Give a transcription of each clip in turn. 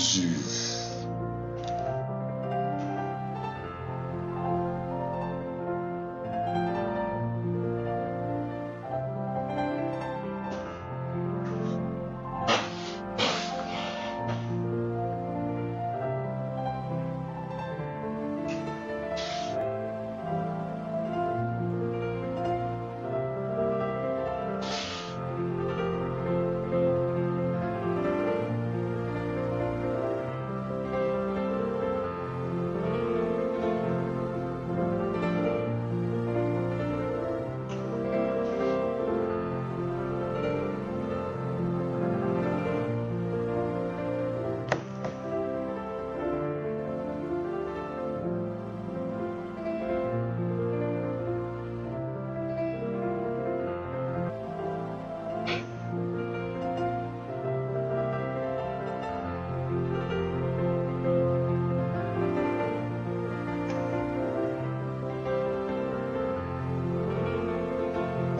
Jésus.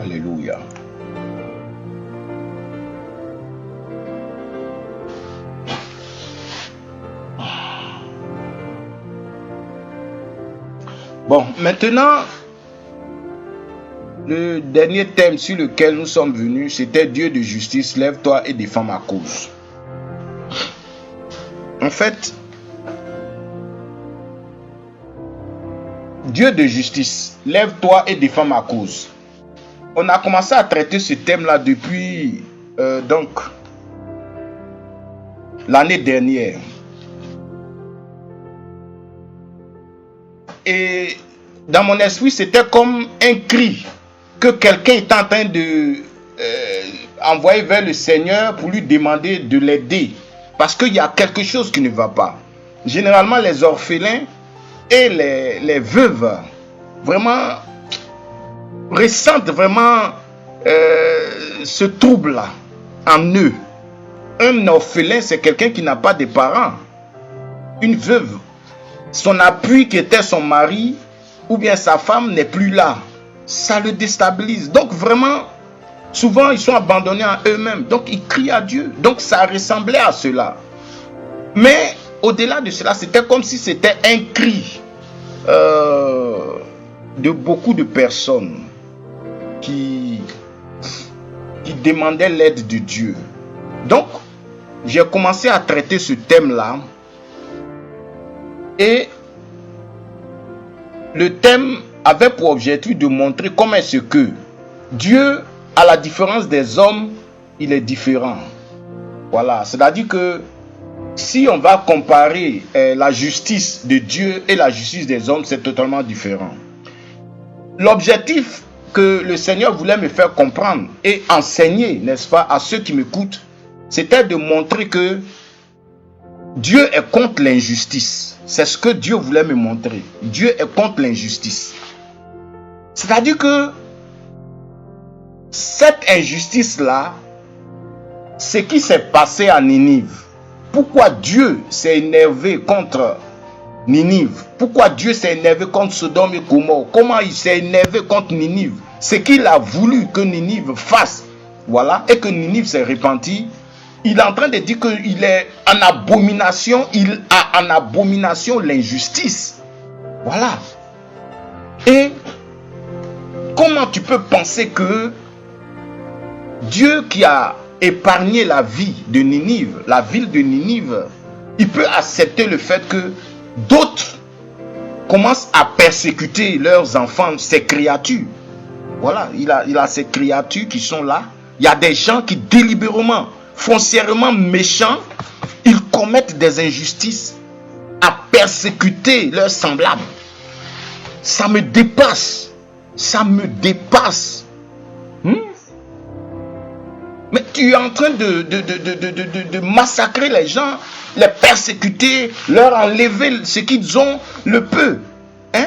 Alléluia. Bon, maintenant, le dernier thème sur lequel nous sommes venus, c'était Dieu de justice, lève-toi et défends ma cause. En fait, Dieu de justice, lève-toi et défends ma cause. On a commencé à traiter ce thème-là depuis l'année dernière. Et dans mon esprit, c'était comme un cri que quelqu'un est en train de envoyer vers le Seigneur pour lui demander de l'aider. Parce qu'il y a quelque chose qui ne va pas. Généralement, les orphelins et les veuves, vraiment, ressentent vraiment ce trouble-là en eux. Un orphelin, c'est quelqu'un qui n'a pas de parents. Une veuve, son appui qui était son mari ou bien sa femme n'est plus là. Ça le déstabilise. Donc vraiment, souvent ils sont abandonnés à eux-mêmes. Donc ils crient à Dieu. Donc ça ressemblait à cela. Mais au-delà de cela, c'était comme si c'était un cri de beaucoup de personnes qui demandaient l'aide de Dieu. Donc, j'ai commencé à traiter ce thème-là. Et le thème avait pour objectif de montrer comment est-ce que Dieu, à la différence des hommes, il est différent. Voilà, c'est-à-dire que si on va comparer la justice de Dieu et la justice des hommes, c'est totalement différent. L'objectif que le Seigneur voulait me faire comprendre et enseigner, n'est-ce pas, à ceux qui m'écoutent, c'était de montrer que Dieu est contre l'injustice. C'est ce que Dieu voulait me montrer. Dieu est contre l'injustice. C'est-à-dire que cette injustice-là, ce qui s'est passé à Ninive, pourquoi Dieu s'est énervé contre Ninive, pourquoi Dieu s'est énervé contre Sodome et Gomorrhe, comment il s'est énervé contre Ninive, ce qu'il a voulu que Ninive fasse, voilà, et que Ninive s'est repenti. Il est en train de dire qu'il est en abomination, il a en abomination l'injustice. Voilà. Et comment tu peux penser que Dieu qui a épargné la vie de Ninive, la ville de Ninive, il peut accepter le fait que d'autres commencent à persécuter leurs enfants, ses créatures. Voilà, il a ces créatures qui sont là. Il y a des gens qui délibérément, foncièrement méchants, ils commettent des injustices à persécuter leurs semblables. Ça me dépasse. Ça me dépasse. Mais tu es en train de massacrer les gens, les persécuter, leur enlever ce qu'ils ont le peu. Hein?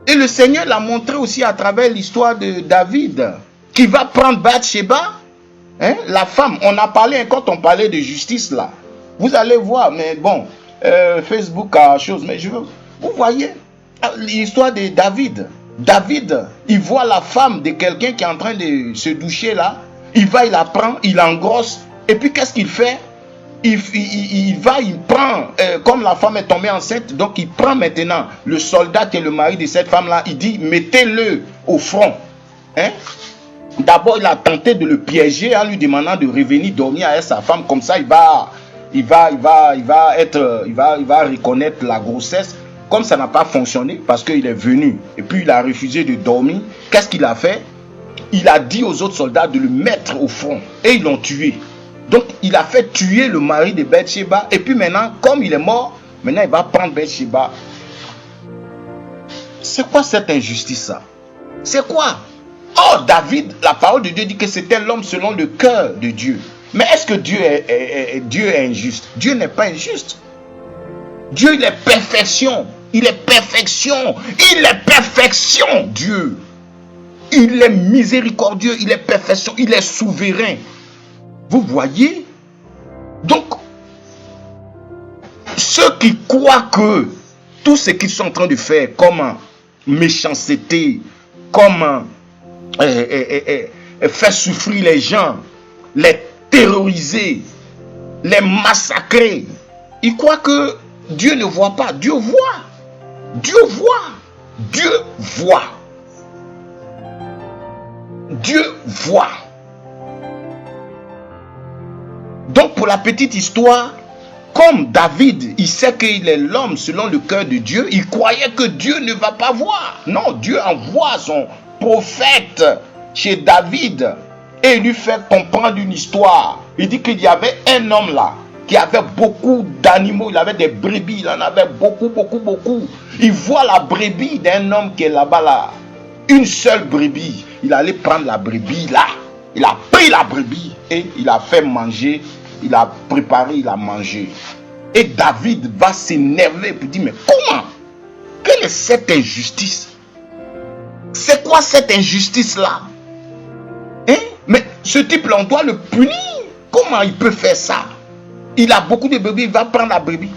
Et le Seigneur l'a montré aussi à travers l'histoire de David, qui va prendre Bathsheba. Hein? La femme, on a parlé, quand on parlait de justice là, vous allez voir, mais bon, Facebook a chose, mais vous voyez l'histoire de David. David, il voit la femme de quelqu'un qui est en train de se doucher là, il va, il la prend, il l'engrosse, et puis qu'est-ce qu'il fait? il prend, comme la femme est tombée enceinte, donc il prend maintenant le soldat qui est le mari de cette femme-là, il dit, mettez-le au front. Hein? D'abord, il a tenté de le piéger en lui demandant de revenir dormir avec sa femme, comme ça il va reconnaître la grossesse. Comme ça n'a pas fonctionné, parce qu'il est venu, et puis il a refusé de dormir, qu'est-ce qu'il a fait? Il a dit aux autres soldats de le mettre au front, et ils l'ont tué. Donc il a fait tuer le mari de Bathsheba, et puis maintenant, comme il est mort, maintenant il va prendre Bathsheba. C'est quoi cette injustice-là? C'est quoi? Oh, David, la parole de Dieu dit que c'était l'homme selon le cœur de Dieu. Mais est-ce que Dieu est injuste? Dieu n'est pas injuste. Dieu, il est perfection. Il est perfection. Il est perfection, Dieu. Il est miséricordieux. Il est perfection. Il est souverain. Vous voyez? Donc, ceux qui croient que tout ce qu'ils sont en train de faire comme méchanceté, comme faire souffrir les gens, les terroriser, les massacrer, ils croient que Dieu ne voit pas. Dieu voit. Dieu voit. Dieu voit. Dieu voit. Donc pour la petite histoire, comme David, il sait qu'il est l'homme selon le cœur de Dieu, il croyait que Dieu ne va pas voir. Non, Dieu envoie son prophète chez David et il lui fait comprendre une histoire. Il dit qu'il y avait un homme là qui avait beaucoup d'animaux, il avait des brebis, il en avait beaucoup. Il voit la brebis d'un homme qui est là-bas là, une seule brebis. Il allait prendre la brebis là, il a pris la brebis et il a fait manger, il a préparé, il a mangé. Et David va s'énerver pour dire, mais comment? Quelle est cette injustice? C'est quoi cette injustice là? Hein? Mais ce type là, on doit le punir. Comment il peut faire ça? Il a beaucoup de brebis, il va prendre la brebis.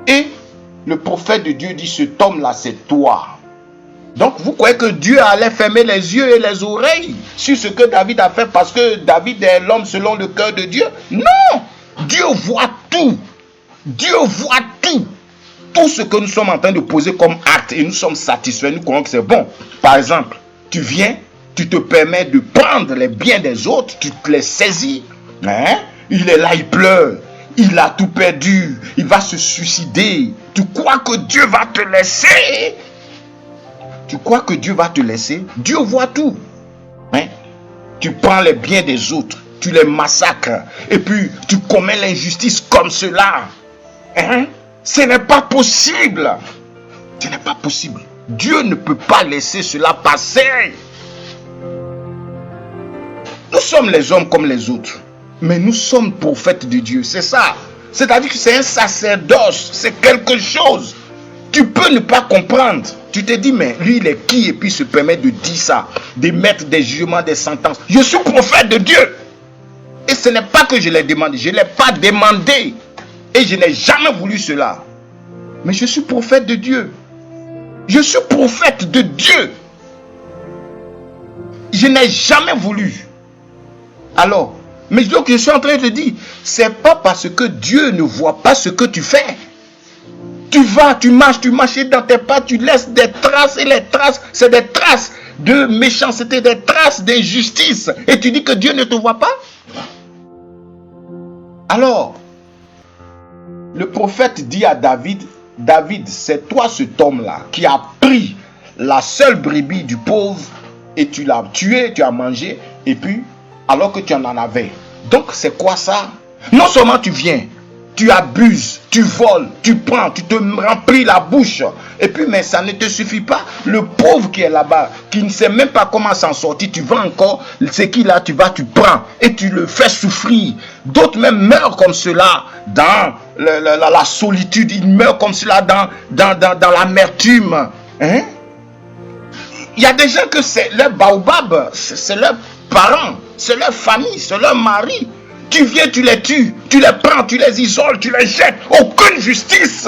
Et le prophète de Dieu dit, cet homme-là, c'est toi. Donc, vous croyez que Dieu allait fermer les yeux et les oreilles sur ce que David a fait parce que David est l'homme selon le cœur de Dieu? Non! Dieu voit tout. Dieu voit tout. Tout ce que nous sommes en train de poser comme acte et nous sommes satisfaits, nous croyons que c'est bon. Par exemple, tu viens, tu te permets de prendre les biens des autres, tu te les saisis. Hein? Il est là, il pleure. Il a tout perdu. Il va se suicider. Tu crois que Dieu va te laisser? Tu crois que Dieu va te laisser? Dieu voit tout. Hein? Tu prends les biens des autres. Tu les massacres. Et puis, tu commets l'injustice comme cela. Hein? Ce n'est pas possible. Ce n'est pas possible. Dieu ne peut pas laisser cela passer. Nous sommes les hommes comme les autres. Mais nous sommes prophètes de Dieu, c'est ça. C'est-à-dire que c'est un sacerdoce, c'est quelque chose. Tu peux ne pas comprendre. Tu te dis, mais lui, il est qui? Et puis se permet de dire ça, de mettre des jugements, des sentences. Je suis prophète de Dieu. Et ce n'est pas que je l'ai demandé. Je ne l'ai pas demandé. Et je n'ai jamais voulu cela. Mais je suis prophète de Dieu. Je suis prophète de Dieu. Je n'ai jamais voulu. Alors, mais donc je suis en train de te dire, c'est pas parce que Dieu ne voit pas ce que tu fais. Tu vas, tu marches et dans tes pas, tu laisses des traces et les traces, c'est des traces de méchanceté, des traces d'injustice. Et tu dis que Dieu ne te voit pas? Alors, le prophète dit à David, David, c'est toi cet homme-là qui a pris la seule brebis du pauvre et tu l'as tué, tu as mangé, et puis, alors que tu en avais. Donc, c'est quoi ça? Non seulement tu viens, tu abuses, tu voles, tu prends, tu te remplis la bouche. Et puis, mais ça ne te suffit pas. Le pauvre qui est là-bas, qui ne sait même pas comment s'en sortir, tu vas encore, ce qu'il a, tu prends et tu le fais souffrir. D'autres même meurent comme cela dans la solitude. Ils meurent comme cela dans l'amertume. Hein? Il y a des gens que c'est leur baobab, c'est leurs parents, c'est leur famille, c'est leur mari. Tu viens, tu les tues, tu les prends, tu les isoles, tu les jettes. Aucune justice.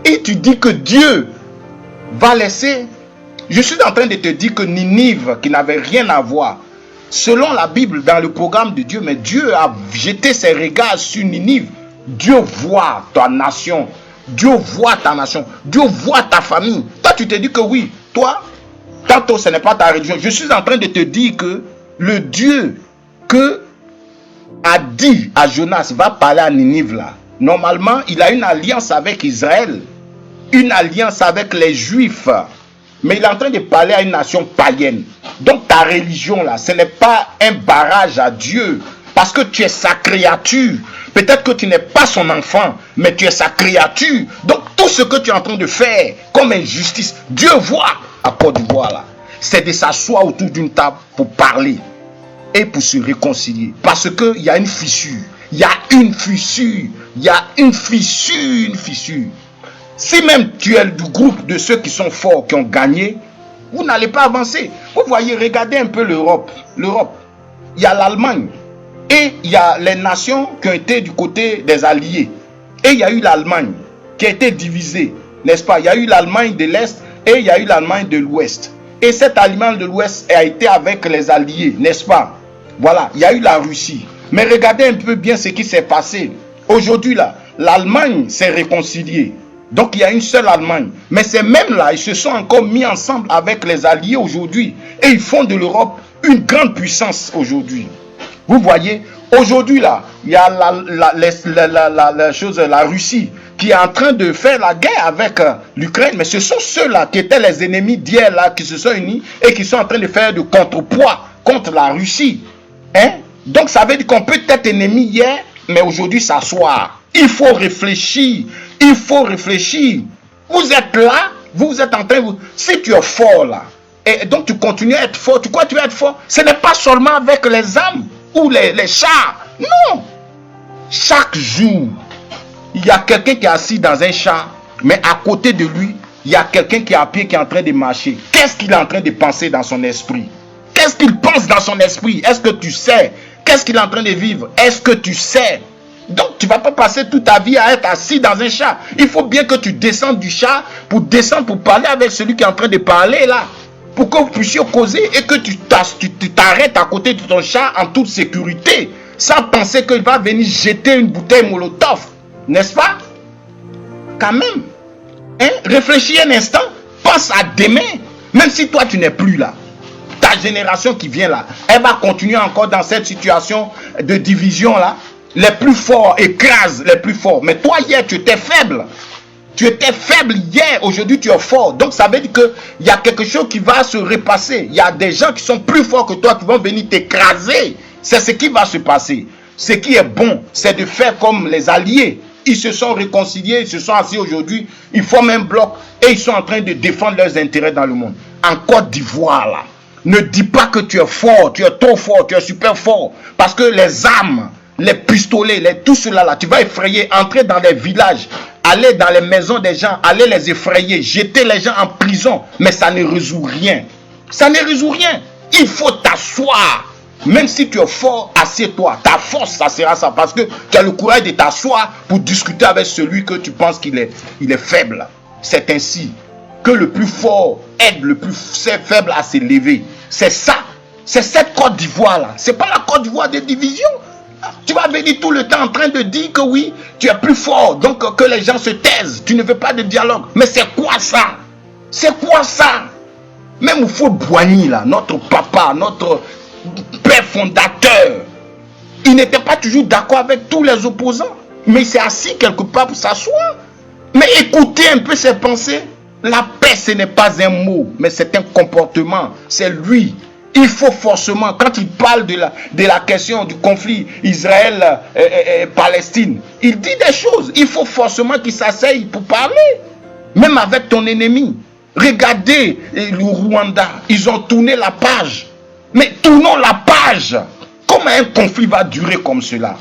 Et tu dis que Dieu va laisser. Je suis en train de te dire que Ninive, qui n'avait rien à voir, selon la Bible, dans le programme de Dieu, mais Dieu a jeté ses regards sur Ninive. Dieu voit ta nation. Dieu voit ta nation. Dieu voit ta famille. Toi, tu te dis que oui, toi, tantôt ce n'est pas ta religion. Je suis en train de te dire que le Dieu que a dit à Jonas va parler à Ninive là. Normalement, il a une alliance avec Israël, une alliance avec les Juifs, mais il est en train de parler à une nation païenne. Donc ta religion là, ce n'est pas un barrage à Dieu, parce que tu es sa créature. Peut-être que tu n'es pas son enfant, mais tu es sa créature. Donc tout ce que tu es en train de faire comme injustice, Dieu voit à Côte d'Ivoire là. C'est de s'asseoir autour d'une table pour parler et pour se réconcilier. Parce qu'il y a une fissure. Il y a une fissure. Il y a une fissure. Une fissure. Si même tu es du groupe de ceux qui sont forts, qui ont gagné, vous n'allez pas avancer. Vous voyez, regardez un peu l'Europe. L'Europe, il y a l'Allemagne. Et il y a les nations qui ont été du côté des Alliés. Et il y a eu l'Allemagne qui a été divisée. N'est-ce pas? Il y a eu l'Allemagne de l'Est et il y a eu l'Allemagne de l'Ouest. Et cette Allemagne de l'Ouest a été avec les Alliés, n'est-ce pas? Voilà, il y a eu la Russie. Mais regardez un peu bien ce qui s'est passé. Aujourd'hui, là, l'Allemagne s'est réconciliée. Donc, il y a une seule Allemagne. Mais ces mêmes-là, ils se sont encore mis ensemble avec les Alliés aujourd'hui. Et ils font de l'Europe une grande puissance aujourd'hui. Vous voyez, aujourd'hui, là, il y a la Russie qui est en train de faire la guerre avec l'Ukraine. Mais ce sont ceux-là qui étaient les ennemis d'hier, là, qui se sont unis et qui sont en train de faire de contrepoids contre la Russie. Hein? Donc, ça veut dire qu'on peut être ennemi hier, mais aujourd'hui s'asseoir. Il faut réfléchir. Il faut réfléchir. Vous êtes là, vous êtes en train de... Si tu es fort là, et donc tu continues à être fort, tu crois que tu vas être fort? Ce n'est pas seulement avec les âmes ou les chars. Non. Chaque jour, il y a quelqu'un qui est assis dans un char, mais à côté de lui, il y a quelqu'un qui est à pied, qui est en train de marcher. Qu'est-ce qu'il est en train de penser dans son esprit? Qu'est-ce qu'il pense dans son esprit? Est-ce que tu sais? Qu'est-ce qu'il est en train de vivre? Est-ce que tu sais? Donc, tu ne vas pas passer toute ta vie à être assis dans un char. Il faut bien que tu descendes du char pour descendre, pour parler avec celui qui est en train de parler là. Pour que vous puissiez causer et que tu t'arrêtes à côté de ton char en toute sécurité. Sans penser qu'il va venir jeter une bouteille Molotov. N'est-ce pas? Quand même. Hein? Réfléchis un instant. Pense à demain. Même si toi, tu n'es plus là. Ta génération qui vient là, elle va continuer encore dans cette situation de division là. Les plus forts écrasent les plus forts. Mais toi, hier, tu étais faible. Tu étais faible hier. Aujourd'hui, tu es fort. Donc, ça veut dire qu'il y a quelque chose qui va se repasser. Il y a des gens qui sont plus forts que toi qui vont venir t'écraser. C'est ce qui va se passer. Ce qui est bon, c'est de faire comme les Alliés. Ils se sont réconciliés, ils se sont assis aujourd'hui. Ils forment un bloc et ils sont en train de défendre leurs intérêts dans le monde. En Côte d'Ivoire, là, ne dis pas que tu es fort, tu es trop fort, tu es super fort. Parce que les armes, les pistolets, tout cela là, tu vas effrayer, entrer dans les villages, aller dans les maisons des gens, aller les effrayer, jeter les gens en prison. Mais ça ne résout rien. Ça ne résout rien. Il faut t'asseoir. Même si tu es fort, assieds-toi. Ta force, ça sera ça. Parce que tu as le courage de t'asseoir pour discuter avec celui que tu penses qu'il est faible. C'est ainsi que le plus fort aide le plus faible à s'élever. C'est ça. C'est cette Côte d'Ivoire là. C'est pas la Côte d'Ivoire des divisions. Tu vas venir tout le temps en train de dire que oui, tu es plus fort, donc que les gens se taisent. Tu ne veux pas de dialogue. Mais c'est quoi ça? C'est quoi ça? Même Houphouët-Boigny là, notre papa, notre père fondateur, il n'était pas toujours d'accord avec tous les opposants. Mais il s'est assis quelque part pour s'asseoir. Mais écoutez un peu ses pensées. La paix, ce n'est pas un mot, mais c'est un comportement. C'est lui. Il faut forcément, quand il parle de la question du conflit Israël-Palestine, il dit des choses. Il faut forcément qu'il s'asseye pour parler. Même avec ton ennemi. Regardez le Rwanda. Ils ont tourné la page. Mais tournons la page. Comment un conflit va durer comme cela?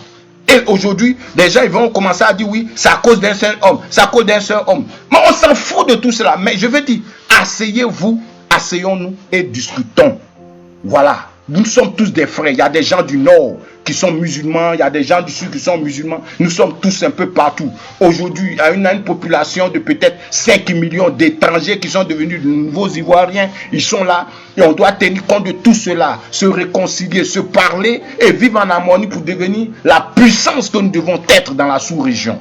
Et aujourd'hui, déjà, ils vont commencer à dire oui, c'est à cause d'un seul homme. C'est à cause d'un seul homme. Mais on s'en fout de tout cela. Mais je veux dire, asseyez-vous, asseyons-nous et discutons. Voilà. Nous sommes tous des frères. Il y a des gens du nord qui sont musulmans, il y a des gens du sud qui sont musulmans. Nous sommes tous un peu partout. Aujourd'hui, on a une population de peut-être 5 millions d'étrangers qui sont devenus de nouveaux Ivoiriens. Ils sont là et on doit tenir compte de tout cela, se réconcilier, se parler et vivre en harmonie pour devenir la puissance que nous devons être dans la sous-région.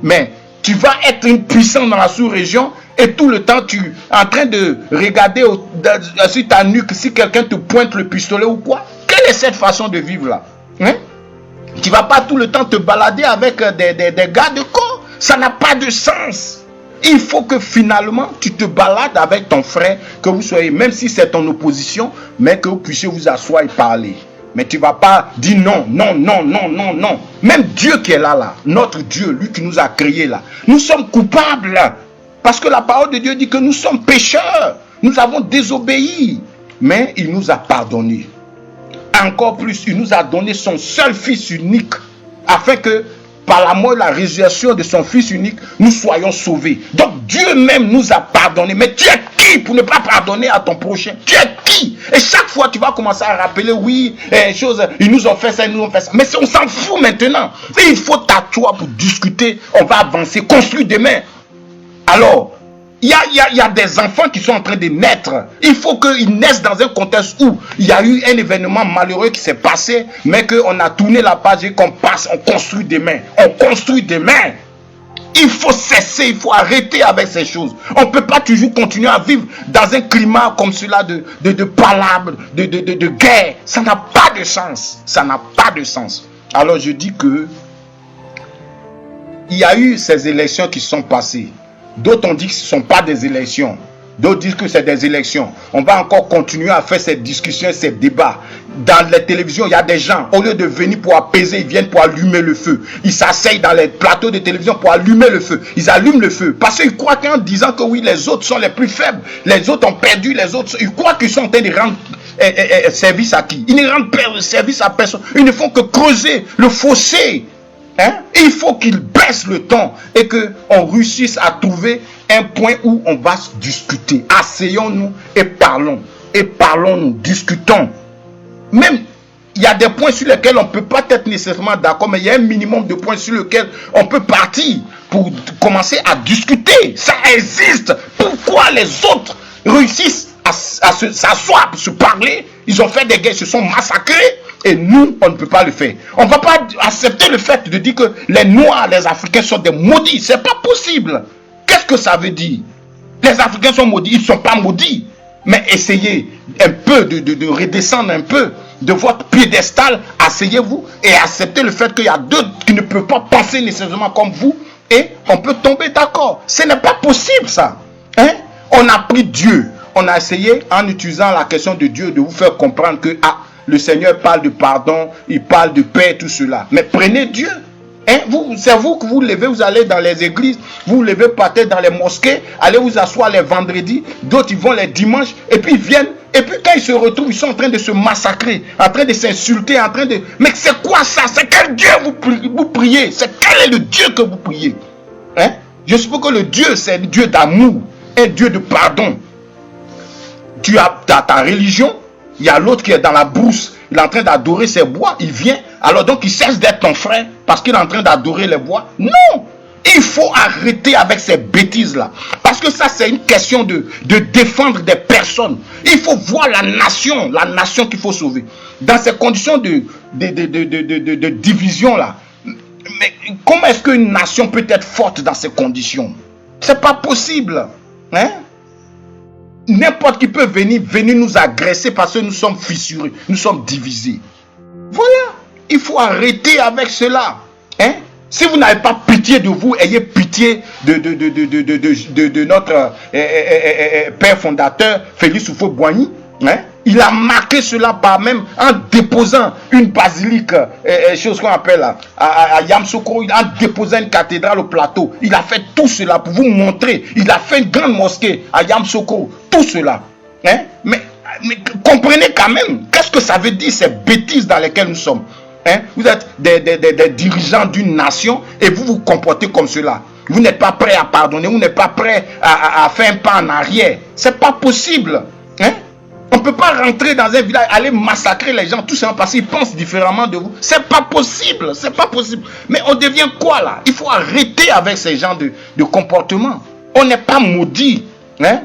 Mais tu vas être une puissance dans la sous-région et tout le temps tu es en train de regarder sur ta nuque si quelqu'un te pointe le pistolet ou quoi. Quelle est cette façon de vivre là, hein? Tu ne vas pas tout le temps te balader avec des gardes corps. Ça n'a pas de sens. Il faut que finalement tu te balades avec ton frère, que vous soyez, même si c'est ton opposition, mais que vous puissiez vous asseoir et parler. Mais tu ne vas pas dire non, non, non, non, non, non. Même Dieu qui est là, notre Dieu, lui qui nous a créés là, nous sommes coupables. Parce que la parole de Dieu dit que nous sommes pécheurs. Nous avons désobéi. Mais il nous a pardonné. Encore plus, il nous a donné son seul fils unique. Afin que par la mort et la résurrection de son fils unique, nous soyons sauvés. Donc Dieu même nous a pardonné. Mais tu es qui pour ne pas pardonner à ton prochain? Tu es qui? Et chaque fois tu vas commencer à rappeler, oui, ils nous ont fait ça, ils nous ont fait ça. Mais on s'en fout maintenant. Et il faut t'asseoir pour discuter. On va avancer, construire demain. Alors, il y a des enfants qui sont en train de naître. Il faut qu'ils naissent dans un contexte où il y a eu un événement malheureux qui s'est passé, mais qu'on a tourné la page et qu'on passe, on construit demain. On construit demain. Il faut cesser, il faut arrêter avec ces choses. On ne peut pas toujours continuer à vivre dans un climat comme cela de palabres, de guerre. Ça n'a pas de sens. Ça n'a pas de sens. Alors je dis que il y a eu ces élections qui sont passées. D'autres ont dit que ce ne sont pas des élections. D'autres disent que c'est des élections. On va encore continuer à faire cette discussion, ces débats. Dans les télévisions, il y a des gens, au lieu de venir pour apaiser, ils viennent pour allumer le feu. Ils s'asseyent dans les plateaux de télévision pour allumer le feu. Ils allument le feu. Parce qu'ils croient qu'en disant que oui, les autres sont les plus faibles, les autres ont perdu, les autres, ils croient qu'ils sont en train de rendre service à qui? Ils ne rendent service à personne. Ils ne font que creuser le fossé. Hein? Il faut qu'il baisse le ton et qu'on réussisse à trouver un point où on va se discuter. Asseyons-nous et parlons. Et parlons-nous, discutons. Même, il y a des points sur lesquels on ne peut pas être nécessairement d'accord, mais il y a un minimum de points sur lesquels on peut partir pour commencer à discuter. Ça existe. Pourquoi les autres réussissent à s'asseoir pour se parler? Ils ont fait des guerres, ils se sont massacrés. Et nous, on ne peut pas le faire. On ne va pas accepter le fait de dire que les Noirs, les Africains sont des maudits. Ce n'est pas possible. Qu'est-ce que ça veut dire? Les Africains sont maudits. Ils ne sont pas maudits. Mais essayez un peu de redescendre un peu de votre piédestal. Asseyez-vous et acceptez le fait qu'il y a d'autres qui ne peuvent pas penser nécessairement comme vous. Et on peut tomber d'accord. Ce n'est pas possible ça. Hein? On a pris Dieu. On a essayé en utilisant la question de Dieu de vous faire comprendre que le Seigneur parle de pardon, il parle de paix, tout cela. Mais prenez Dieu. Hein? C'est vous que vous levez, vous allez dans les églises, vous levez peut-être dans les mosquées, allez vous asseoir les vendredis, d'autres ils vont les dimanches, et puis ils viennent, et puis quand ils se retrouvent, ils sont en train de se massacrer, en train de s'insulter, en train de... Mais c'est quoi ça? C'est quel Dieu vous priez? Quel est le Dieu que vous priez? Hein? Je suppose que le Dieu, c'est un Dieu d'amour, un Dieu de pardon. Tu as ta religion. Il y a l'autre qui est dans la brousse, il est en train d'adorer ses bois, il vient, alors donc il cesse d'être ton frère parce qu'il est en train d'adorer les bois. Non, il faut arrêter avec ces bêtises-là. Parce que ça, c'est une question de défendre des personnes. Il faut voir la nation qu'il faut sauver. Dans ces conditions de division-là, mais comment est-ce qu'une nation peut être forte dans ces conditions? C'est pas possible. Hein? N'importe qui peut venir nous agresser parce que nous sommes fissurés, nous sommes divisés. Voilà, il faut arrêter avec cela. Hein? Si vous n'avez pas pitié de vous, ayez pitié de notre père fondateur, Félix Houphouët-Boigny. Hein? Il a marqué cela par même en déposant une basilique, chose qu'on appelle à Yamoussoukro, en déposant une cathédrale au plateau. Il a fait tout cela pour vous montrer. Il a fait une grande mosquée à Yamoussoukro. Tout cela. Hein? Mais comprenez quand même, qu'est-ce que ça veut dire ces bêtises dans lesquelles nous sommes? Hein? Vous êtes des dirigeants d'une nation et vous vous comportez comme cela. Vous n'êtes pas prêt à pardonner, vous n'êtes pas prêt à faire un pas en arrière. C'est pas possible. Hein? On ne peut pas rentrer dans un village, aller massacrer les gens, tout simplement parce qu'ils pensent différemment de vous. C'est pas possible, c'est pas possible. Mais on devient quoi là? Il faut arrêter avec ces genres de comportements. On n'est pas maudits. Hein?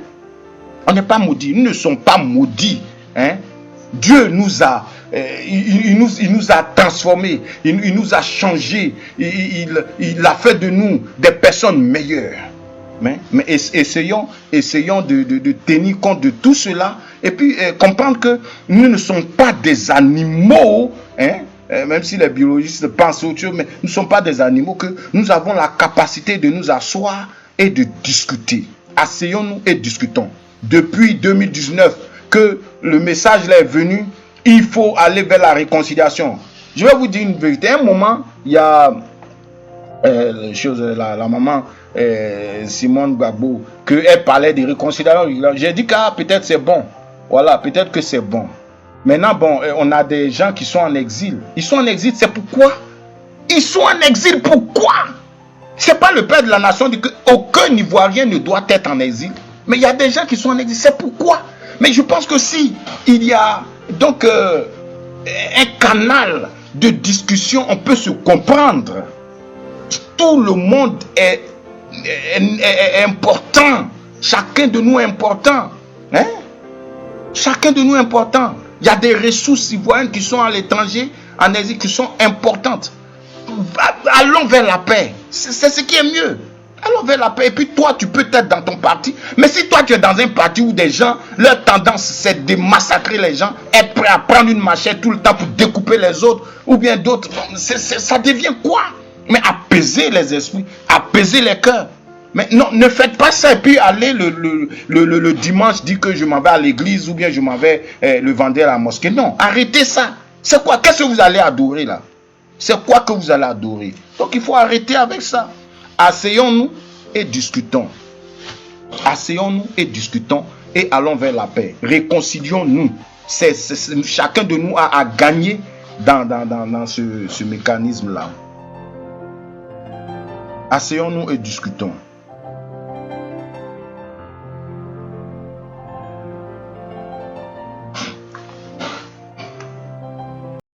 On n'est pas maudits. Nous ne sommes pas maudits. Hein? Dieu nous a, il nous a transformés, il nous a changés, il a fait de nous des personnes meilleures. Mais essayons de tenir compte de tout cela et puis comprendre que nous ne sommes pas des animaux, hein, même si les biologistes pensent autre chose, mais nous ne sommes pas des animaux, que nous avons la capacité de nous asseoir et de discuter. Asseyons-nous et discutons. Depuis 2019 que le message là est venu, il faut aller vers la réconciliation. Je vais vous dire une vérité. À un moment, il y a la maman Simone Gbagbo, qu'elle parlait de réconciliation. J'ai dit que peut-être c'est bon. Voilà, peut-être que c'est bon. Maintenant, bon, on a des gens qui sont en exil. Ils sont en exil, c'est pourquoi? Ils sont en exil, pourquoi? C'est pas le père de la nation dit qu'aucun Ivoirien ne doit être en exil. Mais il y a des gens qui sont en exil, c'est pourquoi? Mais je pense que si il y a donc un canal de discussion, on peut se comprendre. Tout le monde est important. Chacun de nous est important. Hein? Chacun de nous est important. Il y a des ressources ivoiriennes qui sont à l'étranger, en exil, qui sont importantes. Allons vers la paix. C'est ce qui est mieux. Allons vers la paix. Et puis toi, tu peux être dans ton parti. Mais si toi, tu es dans un parti où des gens, leur tendance, c'est de massacrer les gens, être prêt à prendre une machette tout le temps pour découper les autres, ou bien d'autres, ça devient quoi? Mais apaiser les esprits, apaiser les cœurs. Mais non, ne faites pas ça et puis allez le dimanche dire que je m'en vais à l'église ou bien je m'en vais le vendredi à la mosquée. Non, arrêtez ça. C'est quoi? Qu'est-ce que vous allez adorer là? C'est quoi que vous allez adorer? Donc il faut arrêter avec ça. Asseyons-nous et discutons. Asseyons-nous et discutons et allons vers la paix. Réconcilions-nous. Chacun de nous a gagné dans ce mécanisme-là. Asseyons-nous et discutons.